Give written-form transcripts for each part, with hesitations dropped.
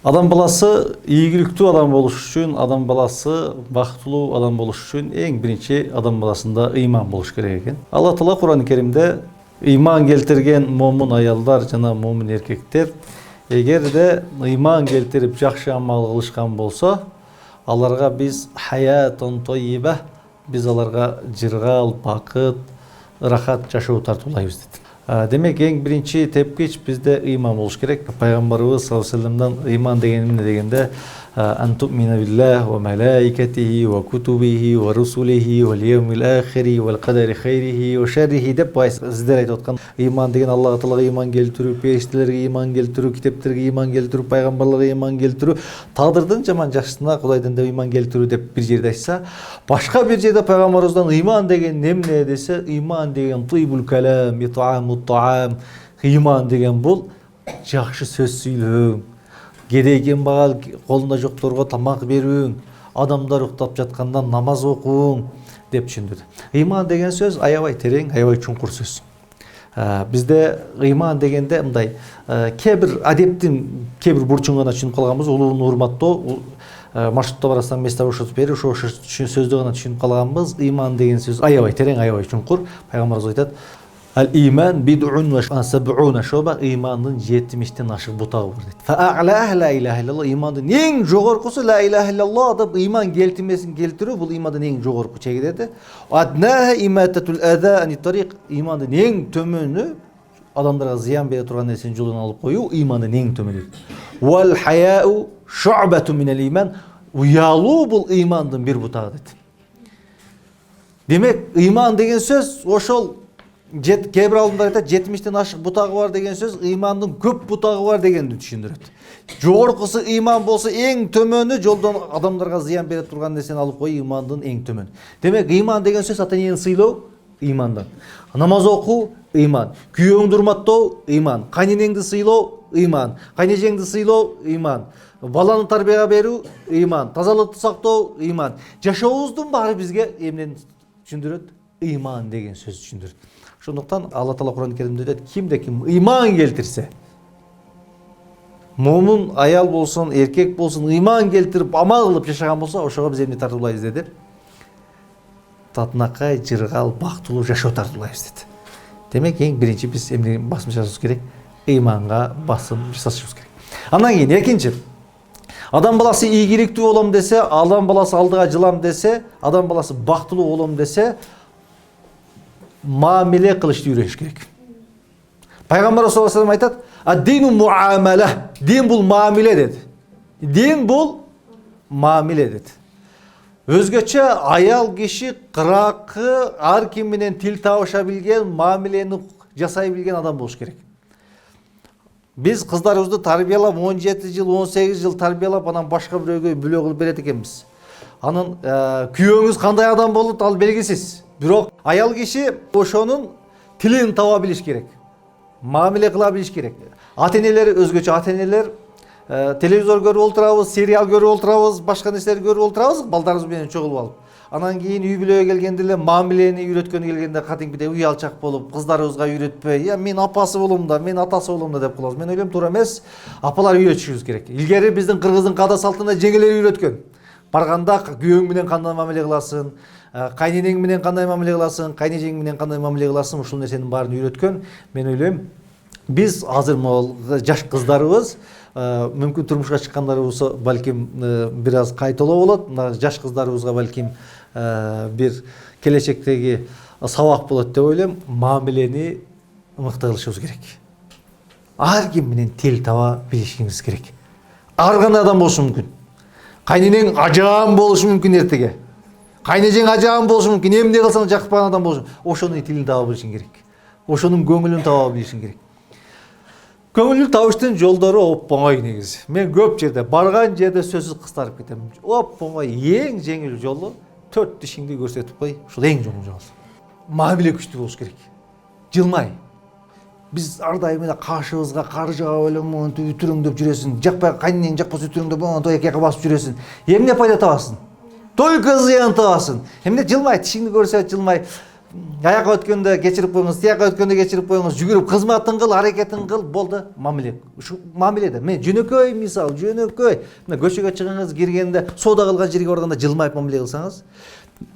Адам баласы ийгиликтүү адам болуш үчүн, адам баласы бактылуу адам болуш үчүн эң биринчи адам баласында ыйман болуш керек экен. Алла Таала Кур'ан Керимде ыйман келтирген момун аялдар жана момун эркектер эгерде ыйман келтирип жакшы амал кылышкан болсо, аларга биз хаятун тойиба, биз аларга жыргал, бакыт, ырахат жашоо тартуулайбыз дейт. Демек эң биринчи тепкич бизде ыйман болуш керек. Пайгамбарыбыз саллаллаху алейхи вассаламдан ыйман деген эмне дегенде антумина биллах ва малаикатихи ва кутубихи ва русулихи вал яумил ахири вал кадари хайрихи ва шаррихи деп сиздер айтып аткан ыйман деген Аллага Таалага ыйман келтирүү, периштелерге ыйман келтирүү, китептерге ыйман келтирүү, пайгамбарларга ыйман келтирүү, тагдырдын жаман жакшысына Кудайдан да ыйман келтирүү деп бир жерде айтса, башка бир жерде пайгамбарыбыздан ыйман деген эмне десе, ыйман деген тыйбул калам, итаамут таам, ыйман деген бул жакшы сөз сүйлөөң, кедей кембагал колунда жокторго тамак берүүң, адамдар уктап жатканда намаз окууң деп түшүндүрдү. Ыйман деген сөз аябай терең, аябай чуңкур сөз. Бизде ыйман дегенде мындай кээ бир адептин кээ бир бурчун гана түшүнүп калганбыз, улууну урматтоо, маршрутта барасаң место ошентип бери, ошо сөздү гана түшүнүп калганбыз. Ыйман деген сөз аябай терең, аябай чуңкур. Пайгамбарыбыз айтат: Ал-иман бид'ун ва саб'уна шуба, имандын 70тен ашык бутагы бар дейт. Фа'ала ла иляха иллаллах, имандын эң жогоркусу ла иляха иллаллах деп иман келтирмесин келтирүү, бул имандын эң жогорку чегирети. Аднаха имататул аза ани тарик, имандын эң төмөнү адамдарга зыян бере турган нерсени жолдон алып коюу имандын эң төмөнү. Вал хаяу шу'батун минал иман, уялуу бул имандын бир бутагы дейт. Демек, иман деген сөз ошол кээ бир алдымдар айтат 70тен ашык бутагы бар деген сөз ыймандын көп бутагы бар дегенди түшүндүрөт. Жогоркусу ыйман болсо эң төмөнү жолдон адамдарга зыян бере турган нерсени алып коюу имандын эң төмөнү. Демек ыйман деген сөз ата энени сыйлоо ыймандан. Намаз окуу ыйман, күйөөңдү урматтоо ыйман, кайненеңди сыйлоо ыйман, кайнежеңди сыйлоо ыйман, баланы тарбияга берүү ыйман, тазалыкты сактоо ыйман. Жашообуздун баары бизге эмнени түшүндүрөт? Ыйман деген сөз түшүндүрөт. Ошондуктан Алла Таала Кур'ан Керимде айтат: кимде ким ыйман келтирсе, момун аял болсун, эркек болсун, ыйман келтирип амал кылып жашаган болсо, ошого биз эмне тартуулайбыз деди? Татынакай, жыргал, бактылуу жашоо тартуулайбыз деди. Демек эң биринчи биз эмне басым жасашыбыз керек? Ыйманга басым жасашыбыз керек. Андан кийин экинчи, адам баласы ийгиликтүү болом десе, адам баласы алдыга жылам десе, адам баласы бактылуу болом десе, мамиле кылышты үйрөнүш керек. Пайгамбар саллаллаху алейхи вассалам айтат: "Ад-дину муамала", дин бул мамиле деди. Дин бул мамиле деди. Өзгөчө аял киши кыракы ар ким менен тил табыша билген, мамилени жасай билген адам болуш керек. Биз кыздарыбызды тарбиялап 17 жыл, 18 жыл тарбиялап, анан башка бирөөгө бүлө кылып берет экенбиз. Анын күйөөңүз кандай адам болот, ал белгисиз. Бирок аял киши ошонун тилин таба билиш керек. Мамиле кыла билиш керек. Ата-энелер өзгөчө, ата-энелер телевизор көрүп олтурабыз, сериал көрүп олтурабыз, башка нерселер көрүп олтурабыз, балдарыбыз менен чогулуп алып. Анан кийин үй бүлөгө келгенде эле мамилени үйрөткөнү келгенде катиңкидей уялчак болуп, кыздарыбызга үйрөтпөй, "Я мен апасы болом да, мен атасы болом да" деп калабыз. Мен ойлойм, туура эмес. Апалар үйрөтүшүбүз керек. Илгери биздин кыргыздын каада салтында жеңелер үйрөткөн. Барганда күйөөң менен кандай мамиле кыласың, кайненең менен кандай мамиле кыласың, кайнежең менен кандай мамиле кыласың, ушул нерсенин баарын үйрөткөн. Мен ойлойм, биз азыр могул жаш кыздарыбыз, мүмкүн турмушка чыккандарыбыз балким бир аз кайталоо болот. Мына жаш кыздарыбызга балким бир келечектеги сабак болот деп ойлойм. Мамилени мыкты кылышыбыз керек. Ар ким менен тил таба билишиңиз керек. Ар кандай адам болушу мүмкүн. Кайненең ажаам болушу мүмкүн эртеге. Кайнежең ажаам болушу мүмкүн. Эмне кылсаң жакпаган адам болушу. Ошонун тилин таба билишиң керек. Ошонун көңүлүн таба билишиң керек. Көңүл табыштын жолдору оп-оңой негизи. Мен көп жерде, барган жерде сөзсүз кыстарып кетем. Оп-оңой, эң жеңил жолу 4 тишиңди көрсөтүп кой. Ушул эң жолу. Мамиле күчтүү болуш керек. Жылмай. Биз ар дайым эле кашыбызга, каржыга ойломон, үтүрөңдөп жүрөсүң. Жакпай кайненең жакпаса үтүрөңдөп, той экеге басып жүрөсүң. Эмне пайда табасың? Только зыян табасың. Эмне жылмай, тишиңди көрсөт, жылмай. аяққа өткенде кечирип коюңуз, тияққа өткенде кечирип коюңуз, жүгүрүп кызматын кыл, аракетин кыл, болду, мамиле. Ушу мамиледе мен жөнөкөй мисал, жөнөкөй. Мына көчөгө чыгыңыз, киргенде, соода кылган жерге барганда жылмайып мамиле кылсаңыз,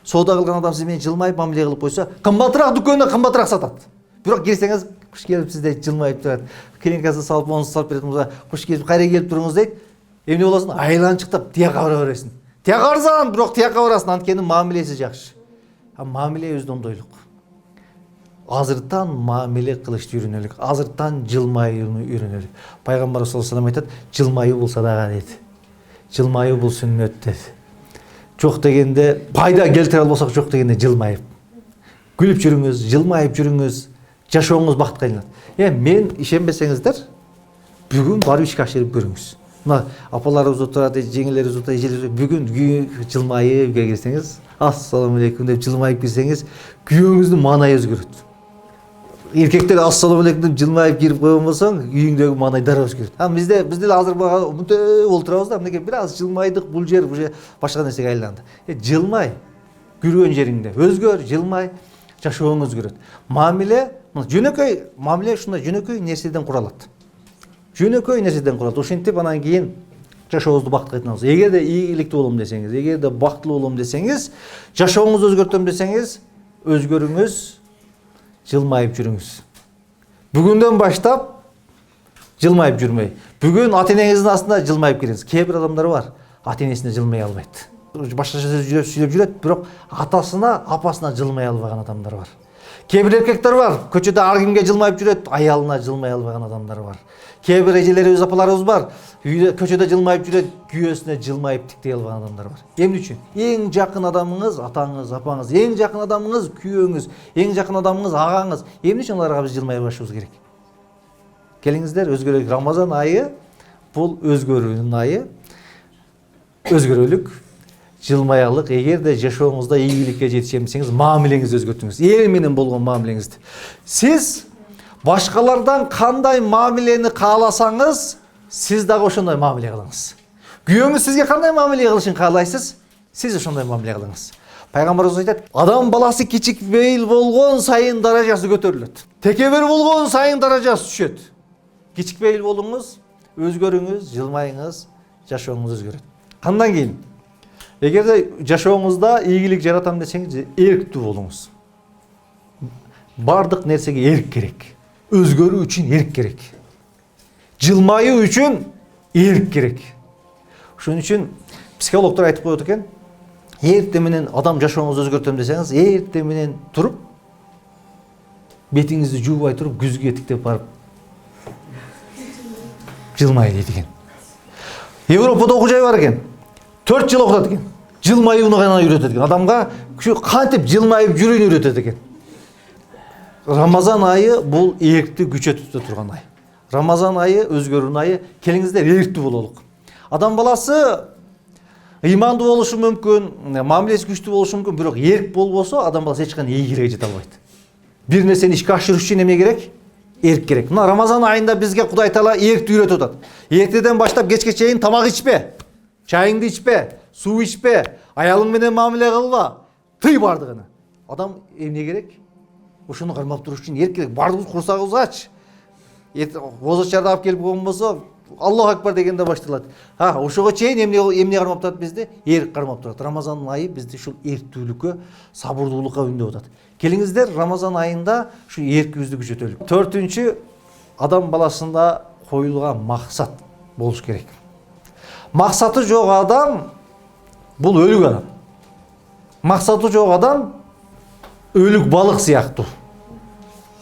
соода кылган адам сиз менен жылмайып мамиле кылып койсо, кымбатыраак дүкөндө кымбатыраак сатат. Бирок кирсеңиз, куш келипсиз дейт, жылмайып турат. Клиникасын салып, монусун салып берет болсо, куш келип, кайра келип туруңуз дейт. Эмне болосуң? Айланчыктап тияка бара бересиң. Тияка барсаң, бирок тияка барасың, анткени мамилеси жакшы. Мамиле өздондойлук. Азыртан мамиле кылышты үйрөнөлүк. Азыртан жылмаюуну үйрөнөлүк. Пайгамбар саллаллаху алейхи айтат, жылмаюу бул садака дейт. Жылмаюу бул сүннөт дейт. Жок дегенде пайда келтире албасак, жок дегенде жылмайып. Күлүп жүрүңүз, жылмайып жүрүңүз, жашооңуз бакытка айланат. Мен ишенбесеңиздер, бүгүн барып ишке ашырып көрүңүз. Мына апаларыбыз отурат, жеңелерибиз отурат, эжелерибиз бүгүн жылмайып үйгө кирсеңиз, ассаламу алейкум деп жылмайып кирсеңиз, күйөөңүздүн маанайы өзгөрөт. Эркектер ассаламу алейкум деп жылмайып кирип койгон болсоң, үйүңдөгү маанай дароо өзгөрөт. Бизде деле азыр мынтип олтурабыз да, мынакей бир аз жылмайдык, бул жер уже башка нерсеге айланды. Жылмай, күргөн жериңде өзгөр, жылмай, жашооң өзгөрөт. Мамиле, жөнөкөй мамиле ушундай жөнөкөй нерседен куралат. Жөнөкөй нерседен куралат. Ошентип анан кийин жашооңузду бактылуу этиңиз. Эгерде ийгиликтүү болом десеңиз, эгерде бактылуу болом десеңиз, жашооңузду өзгөртөм десеңиз, өзгөрүңүз, жылмайып жүрүңүз. Бүгүндөн баштап жылмайып жүрмөй. Бүгүн ата-энеңиздин астында жылмайып кириңиз. Кээ бир адамдар бар, ата-энесине жылмай албайт. Башкача сөз сүйлөп жүрөт, бирок атасына, апасына жылмай албаган адамдар бар. Кээ бир эркектер бар, көчөдө ар кимге жылмайып жүрөт, аялына жылмай албаган адамдар бар. Кээ бир эжелерибиз, апаларыбыз бар, көчөдө жылмайып жүрөт, күйөөсүнө жылмайып тиктей албаган адамдар бар. Эмне үчүн? Эң жакын адамыңыз атаңыз, апаңыз, эң жакын адамыңыз күйөөңүз, эң жакын адамыңыз агаңыз. Эмне үчүн аларга биз жылмай башыбыз керек? Келиңиздер, өзгөрөлүк. Рамазан айы бул өзгөрүүнүн айы. Өзгөрөлүк, жылмаялык. Эгерде жашооңузда ийгиликке жетишем десеңиз, мамилеңизди өзгөртүңүз. Эл менен болгон мамилеңизди. Сиз башкалардан кандай мамилени кааласаңыз, сиз дагы ошондой мамиле кылыңыз. Күйөөңүз сизге кандай мамиле кылышын каалайсыз, сиз ошондой мамиле кылыңыз. Пайгамбарыбыз айтат, адам баласы кичик бейил болгон сайын даражасы көтөрүлөт. Текебер болгон сайын даражасы түшөт. Кичик бейил болуңуз, өзгөрүңүз, жылмайыңыз, жашооңуз өзгөрөт. Андан кийин, эгерде жашооңузда ийгилик жаратам десеңиз, эрктүү болуңуз. Бардык нерсеге эрк керек. Өзгөрүү үчүн эрк керек. Жылмайуу үчүн эрк керек. Ошон үчүн психологдор айтып коет экен, эрте менен адам жашооңузду өзгөртөм десеңиз, эрте менен туруп, бетиңизди жуубай туруп, күзгү тиктеп барып жылмай дейт экен. Европада окуу-жай бар экен. 4 жыл окутат экен. Жылмаюуну гана үйрөтөт экен. Адамга кантип жылмайып жүрүүнү үйрөтөт экен. Рамазан айы бул эркти күчөтүп турган ай. Рамазан айы өзгөрүүнүн айы. Келиңиздер, эрктүү бололук. Адам баласы ыймандуу болушу мүмкүн, мамилеси күчтүү болушу мүмкүн, бирок эрк болбосо адам баласы эч кандай ийгиликке жете албайт. Бир нерсени ишке ашыруу үчүн эмне керек? Эрк керек. Мына Рамазан айында бизге Кудай Таала эркти үйрөтүп атат. Эртеден баштап кечке чейин тамак ичпе, чайыңды ичпе, суу ичпе, аялың менен мамиле кылба. Тый бардыгына. Адам эмне керек? Ошону кармап туруш үчүн эрк керек. Бардыгыбыз курсагыбызга ач. Бозочарды алып келип койгон болсо, Аллаху акбар дегенде башталат. Ошого чейин эмне кармап турат бизди? Эрк кармап турат. Рамазан айы бизди ушул эрктүүлүккө, сабырдуулукка үндөп атат. Келиңиздер, Рамазан айында ушу эркибизди күчөтөлүк. 4-үнчү, адам баласында коюлган максат болуш керек. Максаты жок адам бул өлүк адам. Максаты жок адам өлүк балык сыяктуу.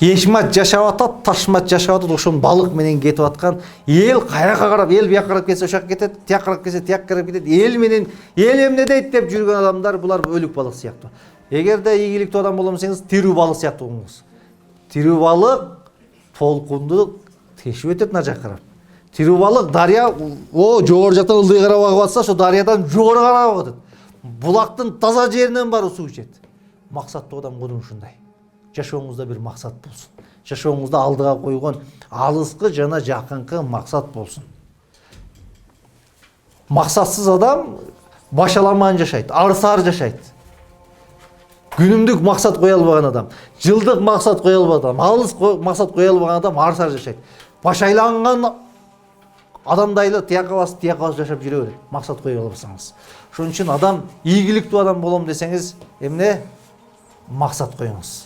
Ешмат жашап атат, ташмат жашап атат, ошон балык менен кетип аткан. Эл каяка карап, эл бияка карап кетсе ошак кетет, тияк карап кетсе тияк карап кетет. Эл менен эл эмне дейт деп жүргөн адамдар булар өлүк балык сыяктуу. Эгерде ийгиликтүү адам болом десеңиз, тирүү балык сыяктуу болуңуз. Тирүү балык толкунду тешип өтөт нар жакка карап. Тирүү балык дарыя жогору жактан ылдый карап агып атса, ошо дарыядан жогору карап агып атат. Булактын таза жеринен бары суу ичет. Максаттуу адам кудум ушундай. Жашооңузда бир максат болсун. Жашооңузда алдыга койгон алыскы жана жакынкы максат болсун. Максатсыз адам башаламан жашайт, арсаар жашайт. күнүмдүк максат кое албаган адам, жылдык максат кое албаган адам, алыс максат кое албаган адам арсар жашайт. Башайланган адамдай эле тияка басып жашап жүрө берет, максат кое албасаңыз. Ошон үчүн адам ийгиликтүү адам болом десеңиз, эмне? Максат коюңуз.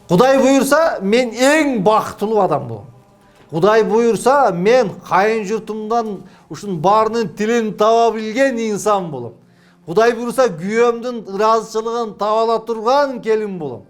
Кудай буйрса, мен эң бактылуу адам болом. Кудай буйрса, мен кайын журтумдан ушун баарынын тилин таба билген инсан болом. Кудай буйрса, күйөөмдүн ыраазычылыгын таба ала турган келин болом.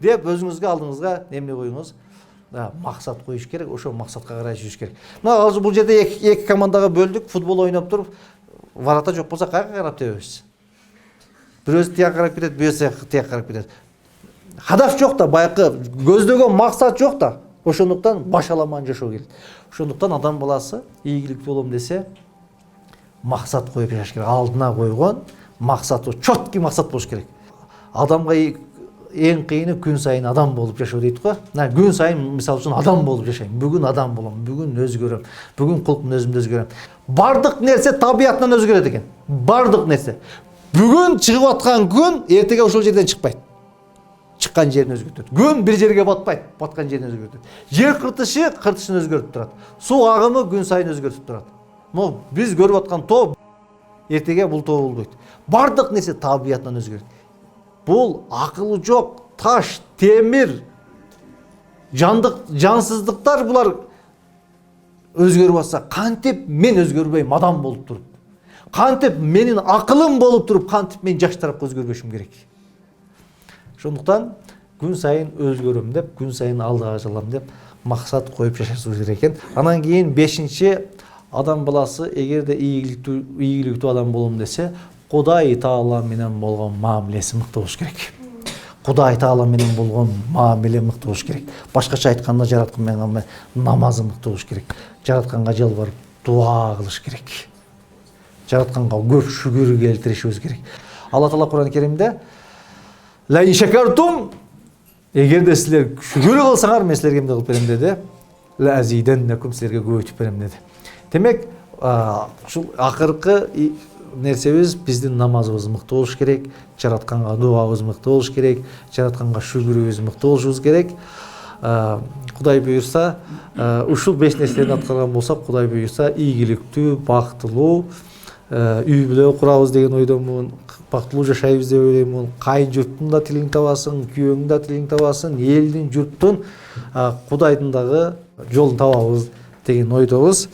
Деп өзүңүзгө алдыңызга эмне коюңуз? Максат коюш керек, ошол максатка карай жүрүш керек. Мына азыр бул жерде эки командага бөлдүк, футбол ойноп туруп, ворота жок болсо кайга карап тебебиз? Бирөөсү тияка карап кетет, бирөөсү тияка карап кетет. Хадаф жок да, байкы көздөгөн максат жок да. Ошондуктан башаламан жашоо керек. Ошондуктан адам баласы ийгиликтүү болом десе, максат коюп жашаш керек. Алдына койгон максаты чоткий максат болуш керек. Адамга эң кыйыны күн сайын адам болуп жашоо дейт го. Күн сайын мисалы үчүн адам болуп жашайм. Бүгүн адам болом, бүгүн өзгөрөм, бүгүн кулкун өзүмдү өзгөрөм. Бардык нерсе табиятынан өзгөрөт экен. Бардык нерсе. Бүгүн чыгып аткан күн эртеге ошол жерден чыкпайт. Чыккан жерин өзгөртөт. Күн бир жерге батпайт, баткан жерин өзгөртөт. Жер кыртышы кыртышын өзгөртүп турат. Суу агымы күн сайын өзгөртүп турат. Биз көрүп аткан тоо эртеге бул тоо болбойт. Бардык нерсе табиятынан өзгөрөт. Бул акылы жок, таш, темир, жансыздыктар булар өзгөрүп атса, кантип мен өзгөрбөйм адам болуп туруп? Кантип менин акылым болуп туруп, кантип мен жаш тарапка өзгөрбөшүм керек? Ошондуктан күн сайын өзгөрөм деп, күн сайын алдыга жылам деп максат коюп жашашыбыз керек экен. Анан кийин 5-чи адам баласы эгерде ийгиликтүү адам болом десе, Кудай Таала менен болгон мамилеси мыкты болуш керек. Кудай Таала менен болгон мамиле мыкты болуш керек. Башкача айтканда жараткан менен намазы мыкты болуш керек. Жаратканга жалбарып дуа кылыш керек. Жаратканга көп шүгүр келтиришибиз керек. Алла Таала Кур'ан-ы Керимде «Ла ин шакартум» эгерде силер шүгүр кылсаңар, мен силерге эмне кылып берем деди. «Ла азиденнакум» силерге көбөйтүп берем деди. Демек, ушул акыркы нерсебиз биздин намазыбыз мыкты болуш керек, жаратканга дуабыз мыкты болуш керек, жаратканга шүгүрүбүз мыкты болушубуз керек. Кудай буйрса, ушул 5 нерсени аткарган болсок, Кудай буйрса, ийгиликтүү, бактылуу үй бүлө курабыз деген ойдомун, бактылуу жашайбыз деп ойлоймун. Кайын журттун да тилин табасын, күйөөңдүн да тилин табасын, элдин, журттун, Кудайдын дагы жолун табабыз деген ойдобуз.